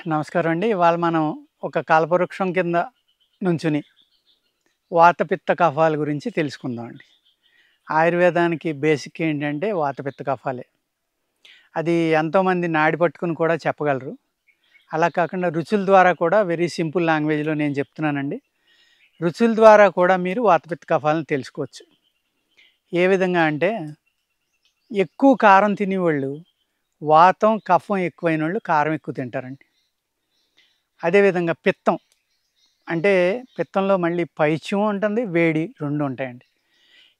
నమస్కారం అండి. ఇవాళ మనం ఒక కల్పవృక్షం కింద నుంచుని వాత, పిత్త, కఫాల గురించి తెలుసుకుందామండి. ఆయుర్వేదానికి బేసిక్ ఏంటంటే వాత, పిత్త, కఫాలే. అది ఎంతోమంది నాడి పట్టుకుని కూడా చెప్పగలరు. అలా కాకుండా రుచుల ద్వారా కూడా వెరీ సింపుల్ లాంగ్వేజ్‌లో నేను చెప్తున్నానండి. రుచుల ద్వారా కూడా మీరు వాత, పిత్త, కఫాలను తెలుసుకోవచ్చు. ఏ విధంగా అంటే ఎక్కువ కారం తినేవాళ్ళు వాతం, కఫం ఎక్కువైనోళ్ళు కారం ఎక్కువ తింటారండి. అదేవిధంగా పిత్తం అంటే పిత్తంలో మళ్ళీ పైత్యం ఉంటుంది, వేడి 2 ఉంటాయండి.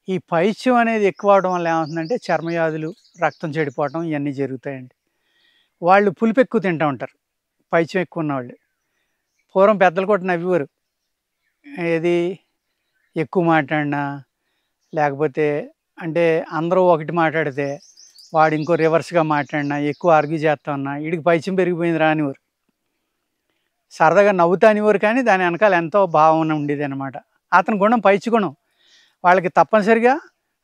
ఈ పైత్యం అనేది ఎక్కువ అవ్వడం వల్ల ఏమవుతుందంటే చర్మవ్యాధులు, రక్తం చెడిపోవటం ఇయన్నీ జరుగుతాయండి. వాళ్ళు పులుపు ఎక్కువ తింటా ఉంటారు. పైత్యం ఎక్కువ ఉన్నవాళ్ళు. పూర్వం పెద్దలు కూడా నవ్వేవారు. ఏది ఎక్కువ మాట్లాడినా లేకపోతే అంటే అందరూ ఒకటి మాట్లాడితే వాడు ఇంకో రివర్స్‌గా మాట్లాడినా, ఎక్కువ ఆర్గ్యూ చేస్తా ఉన్నా ఈడికి పైత్యం పెరిగిపోయిందిరా అనేవారు. సరదాగా నవ్వుతా అనేవారు కానీ దాని వెనకాల ఎంతో భావన ఉండేదనమాట. అతని గుణం పైచి గుణం. వాళ్ళకి తప్పనిసరిగా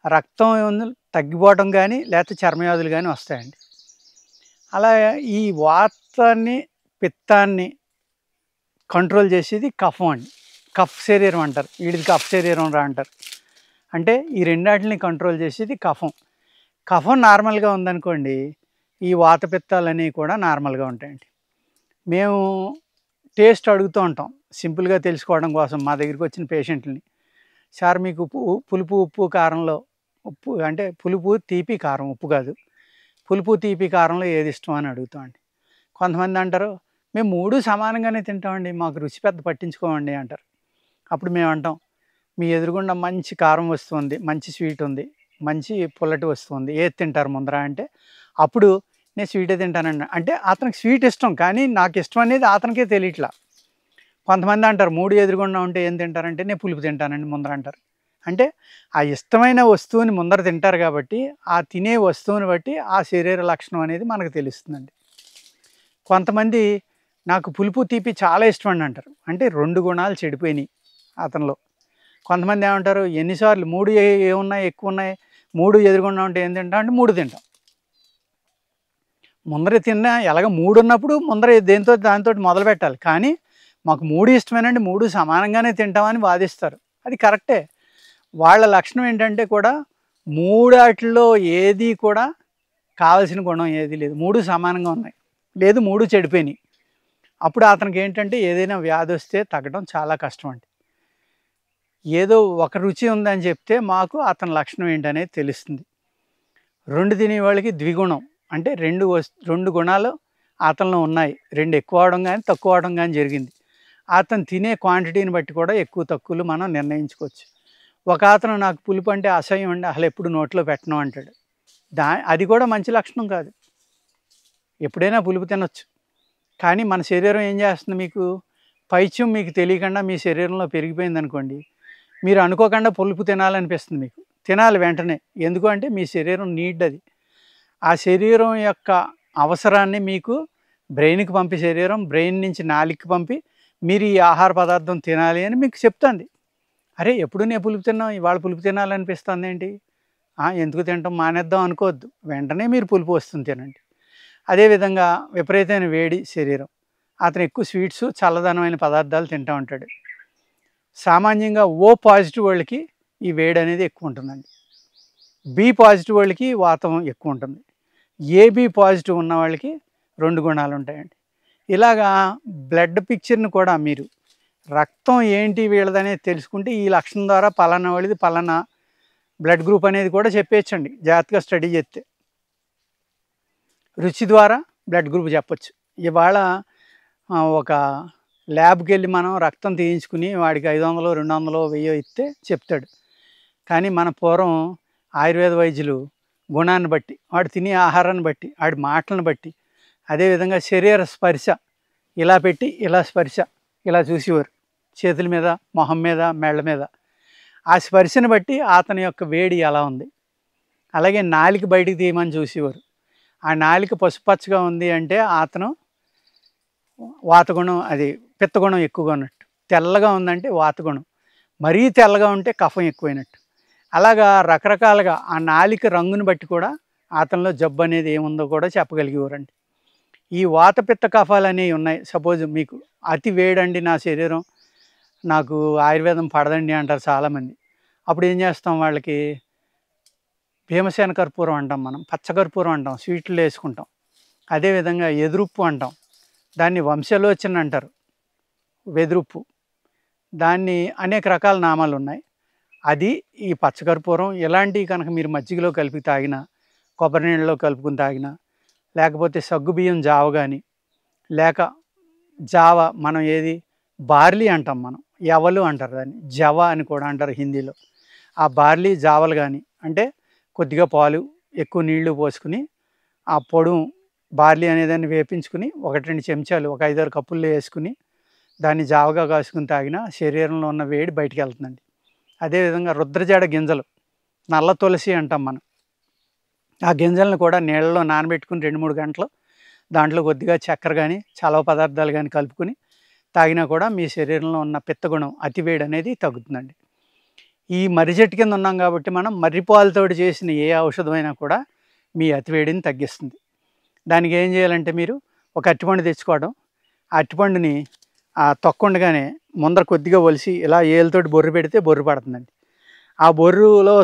రక్తం తగ్గిపోవటం గానీ, లేకపోతే చర్మవ్యాధులు గానీ వస్తాయండి. అలా ఈ వాతాన్ని, పిత్తాన్ని కంట్రోల్ చేసేది కఫం అండి. కఫ్ శరీరం అంటారు. వీడిది కఫ్ శరీరం రా అంటారు. అంటే ఈ రెండాటిని కంట్రోల్ చేసేది కఫం. కఫం నార్మల్‌గా ఉందనుకోండి, ఈ వాత, పిత్తాలనేవి కూడా నార్మల్‌గా ఉంటాయండి. మేము టేస్ట్ అడుగుతూ ఉంటాం. సింపుల్‌గా తెలుసుకోవడం కోసం మా దగ్గరికి వచ్చిన పేషెంట్‌లని. సార్ మీకు పులుపు, ఉప్పు, కారంలో ఉప్పు అంటే పులుపు, తీపి, కారం ఉప్పు కాదు. పులుపు, తీపి, కారంలో ఏది ఇష్టం అని అడుగుతామండి. కొంతమంది అంటారు, మేము 3 సమానంగానే తింటామండి. మాకు రుచి పెద్ద పట్టించుకోమండి అంటారు. అప్పుడు మేము అంటాం, మీ ఎదురుగుండా మంచి కారం వస్తుంది, మంచి స్వీట్ ఉంది, మంచి పుల్లటి వస్తుంది. ఏది తింటారు ముందర అంటే, అప్పుడు నేను స్వీటే తింటానండి. అంటే అతనికి స్వీట్ ఇష్టం. కానీ నాకు ఇష్టం అనేది అతనికే తెలియట్లా. కొంతమంది అంటారు 3 ఎదురుగుండా ఉంటే ఏం తింటారంటే, నేను పులుపు తింటానండి ముందర అంటారు. అంటే ఆ ఇష్టమైన వస్తువుని ముందర తింటారు కాబట్టి, ఆ తినే వస్తువుని బట్టి ఆ శరీర లక్షణం అనేది మనకు తెలుస్తుందండి. కొంతమంది నాకు పులుపు, తీపి చాలా ఇష్టమండి అంటారు. అంటే 2 గుణాలు చెడిపోయినాయి అతనిలో. కొంతమంది ఏమంటారు, ఎన్ని సార్లు 3 ఏమున్నాయి ఎక్కువున్నాయి, 3 ఎదురుగుండా ఉంటే ఏం తింటాం అంటే 3 తింటాం. ముందర తిన్నా ఎలాగో 3 ఉన్నప్పుడు ముందర దేనితో దానితోటి మొదలుపెట్టాలి. కానీ మాకు 3 ఇష్టమేనండి, 3 సమానంగానే తింటామని వాదిస్తారు. అది కరెక్టే. వాళ్ళ లక్షణం ఏంటంటే కూడా మూడాటిల్లో ఏది కూడా కావాల్సిన గుణం ఏది లేదు. 3 సమానంగా ఉన్నాయి. లేదు 3 చెడిపోయినాయి. అప్పుడు అతనికి ఏంటంటే ఏదైనా వ్యాధొస్తే తగ్గడం చాలా కష్టం అండి. ఏదో ఒక రుచి ఉందని చెప్తే మాకు అతని లక్షణం ఏంటనేది తెలుస్తుంది. 2 తినేవాళ్ళకి ద్విగుణం అంటే 2 గుణాలు అతనిలో ఉన్నాయి. 2 ఎక్కువ అవ్వడం గానీ, తక్కువ అవ్వడం గానీ జరిగింది. అతను తినే క్వాంటిటీని బట్టి కూడా ఎక్కువ తక్కువలు మనం నిర్ణయించుకోవచ్చు. ఒక అతను నాకు పులుపు అంటే అసహ్యం అండి, అసలెప్పుడు నోట్లో పెట్టను అంటాడు. అది కూడా మంచి లక్షణం కాదు. ఎప్పుడైనా పులుపు తినొచ్చు. కానీ మన శరీరం ఏం చేస్తుంది మీకు, పైత్యం మీకు తెలియకుండా మీ శరీరంలో పెరిగిపోయిందనుకోండి, మీరు అనుకోకుండా పులుపు తినాలనిపిస్తుంది మీకు. తినాలి వెంటనే. ఎందుకు అంటే మీ శరీరం నీడ్ అది. ఆ శరీరం యొక్క అవసరాన్ని మీకు బ్రెయిన్‌కి పంపే శరీరం, బ్రెయిన్ నుంచి నాలుకకి పంపి మీరు ఈ ఆహార పదార్థం తినాలి అని మీకు చెప్తుంది. అరే! ఎప్పుడు నేను పులుపు తిన్నాం, ఇవాళ పులుపు తినాలనిపిస్తుందేంటి? ఎందుకు తినటం మానేద్దాం అనుకోవద్దు. వెంటనే మీరు పులుపు వస్తుంది తినండి. అదేవిధంగా విపరీతమైన వేడి శరీరం. అతను ఎక్కువ స్వీట్సు, చల్లదనమైన పదార్థాలు తింటా ఉంటాడు. సామాన్యంగా ఓ పాజిటివ్ వాళ్ళకి ఈ వేడనేది ఎక్కువ ఉంటుందండి. బి పాజిటివ్ వాళ్ళకి వాతం ఎక్కువ ఉంటుంది. ఏబి పాజిటివ్ ఉన్న వాళ్ళకి 2 గుణాలు ఉంటాయండి. ఇలాగా బ్లడ్ పిక్చర్‌ని కూడా మీరు రక్తం ఏంటి వీళ్ళదనేది తెలుసుకుంటే ఈ లక్షణం ద్వారా పలానా వాడిది పలానా బ్లడ్ గ్రూప్ అనేది కూడా చెప్పేయచ్చండి జాగ్రత్తగా స్టడీ చేస్తే. రుచి ద్వారా బ్లడ్ గ్రూప్ చెప్పొచ్చు. ఇవాళ ఒక ల్యాబ్‌కెళ్ళి మనం రక్తం తీయించుకుని వాడికి 500, 200, 1000 ఇస్తే చెప్తాడు. కానీ మన పూర్వం ఆయుర్వేద వైద్యులు గుణాన్ని బట్టి, వాడు తినే ఆహారాన్ని బట్టి, ఆడి మాటలను బట్టి, అదేవిధంగా శరీర స్పర్శ ఇలా పెట్టి ఇలా స్పర్శ ఇలా చూసేవారు. చేతుల మీద, మొహం మీద, మెళ్ళ మీద. ఆ స్పర్శను బట్టి అతని యొక్క వేడి ఎలా ఉంది. అలాగే నాలుక బయటికి తీయమని చూసేవారు. ఆ నాలుక పసుపచ్చగా ఉంది అంటే అతను వాతగుణం అది పిత్తగుణం ఎక్కువగా ఉన్నట్టు. తెల్లగా ఉందంటే వాతగుణం. మరీ తెల్లగా ఉంటే కఫం ఎక్కువైనట్టు. అలాగా రకరకాలుగా ఆ నాలిక రంగుని బట్టి కూడా అతనిలో జబ్బు అనేది ఏముందో కూడా చెప్పగలిగేవారండి. ఈ వాత పిత్త కఫాలు అనేవి ఉన్నాయి. సపోజ్ మీకు అతి వేడండి నా శరీరం, నాకు ఆయుర్వేదం పడదండి అంటారు చాలామంది. అప్పుడు ఏం చేస్తాం, వాళ్ళకి భీమసేన కర్పూరం అంటాం, మనం పచ్చకర్పూరం అంటాం, స్వీట్లు వేసుకుంటాం. అదేవిధంగా ఎదురుప్పు అంటాం, దాన్ని వంశలోచన అంటారు, వెదురుప్పు. దాన్ని అనేక రకాల నామాలు ఉన్నాయి. అది ఈ పచ్చకర్పూరం ఇలాంటివి కనుక మీరు మజ్జిగలో కలిపి తాగినా, కొబ్బరి నీళ్ళలో కలుపుకుని తాగినా, లేకపోతే సగ్గుబియ్యం జావ కానీ, లేక జావ మనం ఏది బార్లీ అంటాం, మనం ఎవలు అంటారు దాన్ని, జవ అని కూడా అంటారు హిందీలో. ఆ బార్లీ జావలు కానీ, అంటే కొద్దిగా పాలు ఎక్కువ నీళ్లు పోసుకుని ఆ పొడు బార్లీ అనేదాన్ని వేపించుకుని 1-2 చెంచాలు ఒక 5-6 కప్పుల్లో వేసుకుని దాన్ని జావగా కాసుకుని తాగినా శరీరంలో ఉన్న వేడి బయటికి వెళ్తుందండి. అదేవిధంగా రుద్రజాడ గింజలు, నల్ల తులసి అంటాం మనం, ఆ గింజలను కూడా నీళ్ళలో నానబెట్టుకుని 2-3 గంటలు దాంట్లో కొద్దిగా చక్కెర కానీ చలవ పదార్థాలు కానీ కలుపుకుని తాగినా కూడా మీ శరీరంలో ఉన్న పిత్తగుణం అతివేడి అనేది తగ్గుతుందండి. ఈ మర్రి చెట్టు కింద ఉన్నాం కాబట్టి మనం మర్రిపాలతోటి చేసిన ఏ ఔషధమైనా కూడా మీ అతివేడిని తగ్గిస్తుంది. దానికి ఏం చేయాలంటే, మీరు ఒక అరటిపండు తెచ్చుకోవడం, ఆ అరటిపండుని ఆ తొక్కుండగానే ముందర కొద్దిగా ఒలిసి ఇలా ఏలుతోటి బొర్రు పెడితే బొర్రు పడుతుందండి. ఆ బొర్రులో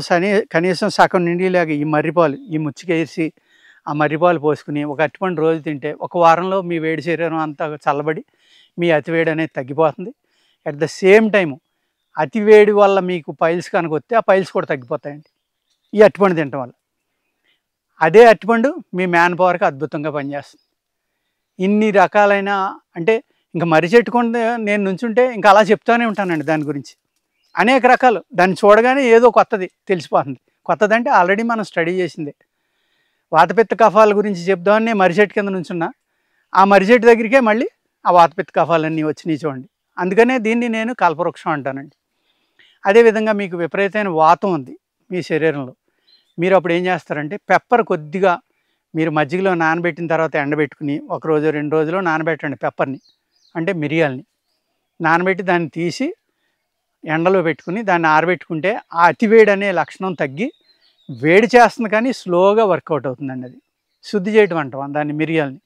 కనీసం సగం నిండిలాగా ఈ మర్రిపాలు ఈ ముచ్చికేసి ఆ మర్రిపాలు పోసుకుని ఒక అరటిపండు రోజు తింటే ఒక వారంలో మీ వేడి శరీరం అంతా చల్లబడి మీ అతివేడి అనేది తగ్గిపోతుంది. అట్ ద సేమ్ టైము అతివేడి వల్ల మీకు పైల్స్ కనుక వస్తే ఆ పైల్స్ కూడా తగ్గిపోతాయండి ఈ అరటిపండు తినటం వల్ల. అదే అరటిపండు మీ మ్యాన్ పవర్కి అద్భుతంగా పనిచేస్తుంది. ఇన్ని రకాలైన, అంటే ఇంకా మర్రి చెట్టుకుండా నేను నుంచుంటే ఇంకా అలా చెప్తూనే ఉంటానండి దాని గురించి. అనేక రకాలు, దాన్ని చూడగానే ఏదో కొత్తది తెలిసిపోతుంది. కొత్తదంటే ఆల్రెడీ మనం స్టడీ చేసిందే. వాతపిత్త కఫాల గురించి చెప్దామని నేను మర్రి చెట్టు కింద నుంచున్నా, ఆ మర్రి చెట్టు దగ్గరికే మళ్ళీ ఆ వాతపిత్త కఫాలన్నీ వచ్చినాయి చూడండి. అందుకనే దీన్ని నేను కల్పవృక్షం అంటానండి. అదేవిధంగా మీకు విపరీతమైన వాతం ఉంది మీ శరీరంలో, మీరు అప్పుడు ఏం చేస్తారంటే పెప్పర్ కొద్దిగా మీరు మజ్జిగలో నానబెట్టిన తర్వాత ఎండబెట్టుకుని 1 రోజు 2 రోజులు నానబెట్టండి. పెప్పర్ని అంటే మిరియాలని నానబెట్టి దాన్ని తీసి ఎండలో పెట్టుకుని దాన్ని ఆరబెట్టుకుంటే ఆ అతివేడి అనే లక్షణం తగ్గి వేడి చేస్తుంది, కానీ స్లోగా వర్కౌట్ అవుతుందండి. అది శుద్ధి చేయటం అంటాం దాన్ని, మిరియాలని.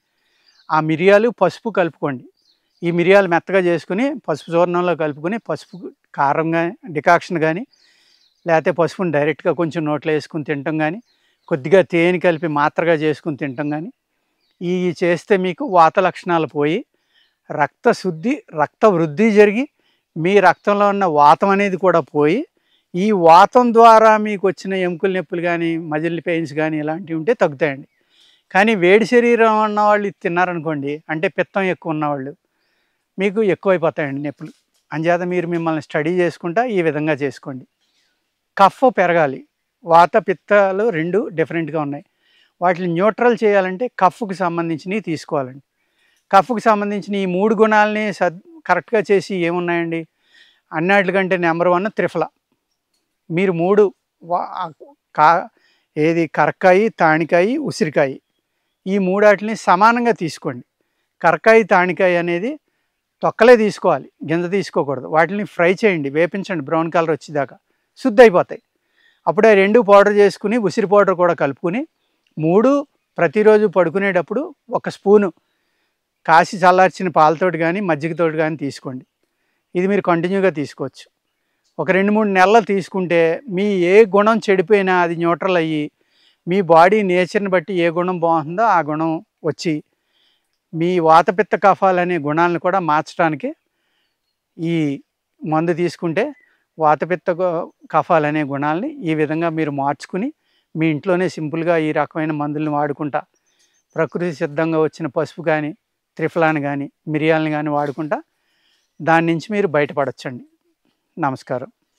ఆ మిరియాలు పసుపు కలుపుకోండి. ఈ మిరియాలు మెత్తగా చేసుకుని పసుపు చూర్ణంలో కలుపుకొని పసుపు కారం కానీ డికాక్షన్ కానీ, లేకపోతే పసుపుని డైరెక్ట్గా కొంచెం నోట్లో వేసుకుని తినటం కానీ, కొద్దిగా తేనె కలిపి మాత్రగా చేసుకుని తినటం కానీ, ఈ చేస్తే మీకు వాత లక్షణాలు పోయి రక్త శుద్ధి, రక్త వృద్ధి జరిగి మీ రక్తంలో ఉన్న వాతం అనేది కూడా పోయి, ఈ వాతం ద్వారా మీకు వచ్చిన ఎముకల నొప్పులు కానీ మజిల్ పెయిన్స్ కానీ ఇలాంటివి ఉంటే తగ్గుతాయండి. కానీ వేడి శరీరం ఉన్నవాళ్ళు ఇది తిన్నారనుకోండి, అంటే పిత్తం ఎక్కువ ఉన్నవాళ్ళు, మీకు ఎక్కువైపోతాయండి నొప్పులు. అంచేత మీరు మిమ్మల్ని స్టడీ చేసుకుంటా ఈ విధంగా చేసుకోండి. కఫ్ పెరగాలి. వాత పిత్తాలు 2 డిఫరెంట్గా ఉన్నాయి. వాటిని న్యూట్రల్ చేయాలంటే కఫ్కి సంబంధించినవి తీసుకోవాలండి. కఫ్కి సంబంధించిన ఈ 3 గుణాలని కరెక్ట్గా చేసి ఏమున్నాయండి, అన్నిటికంటే నెంబర్ 1 త్రిఫల. మీరు 3 ఏది కరక్కాయి, తాణికాయి, ఉసిరికాయి, ఈ 3 వాటిని సమానంగా తీసుకోండి. కరక్కాయ, తాణికాయ అనేది తొక్కలే తీసుకోవాలి, గింజ తీసుకోకూడదు. వాటిని ఫ్రై చేయండి, వేపించండి బ్రౌన్ కలర్ వచ్చేదాకా, శుద్ధి అయిపోతాయి. అప్పుడే 2 పౌడర్ చేసుకుని ఉసిరి పౌడర్ కూడా కలుపుకుని 3 ప్రతిరోజు పడుకునేటప్పుడు 1 స్పూను కాసి చల్లార్చిన పాలతోటి కానీ మజ్జిగతోటి కానీ తీసుకోండి. ఇది మీరు కంటిన్యూగా తీసుకోవచ్చు. ఒక 2-3 నెలలు తీసుకుంటే మీ ఏ గుణం చెడిపోయినా అది న్యూట్రల్ అయ్యి మీ బాడీ నేచర్ని బట్టి ఏ గుణం బాగుంటుందో ఆ గుణం వచ్చి మీ వాతపిత్త కఫాలనే గుణాలను కూడా మార్చడానికి ఈ మందు తీసుకుంటే వాతపిత్త కఫాలనే గుణాలని ఈ విధంగా మీరు మార్చుకుని మీ ఇంట్లోనే సింపుల్గా ఈ రకమైన మందులను వాడుకుంటా, ప్రకృతి సిద్ధంగా వచ్చిన పసుపు కానీ త్రిఫలాన్ని కానీ మిరియాలను కానీ వాడుకుంటా దాని నుంచి మీరు బయటపడచ్చండి. నమస్కారం.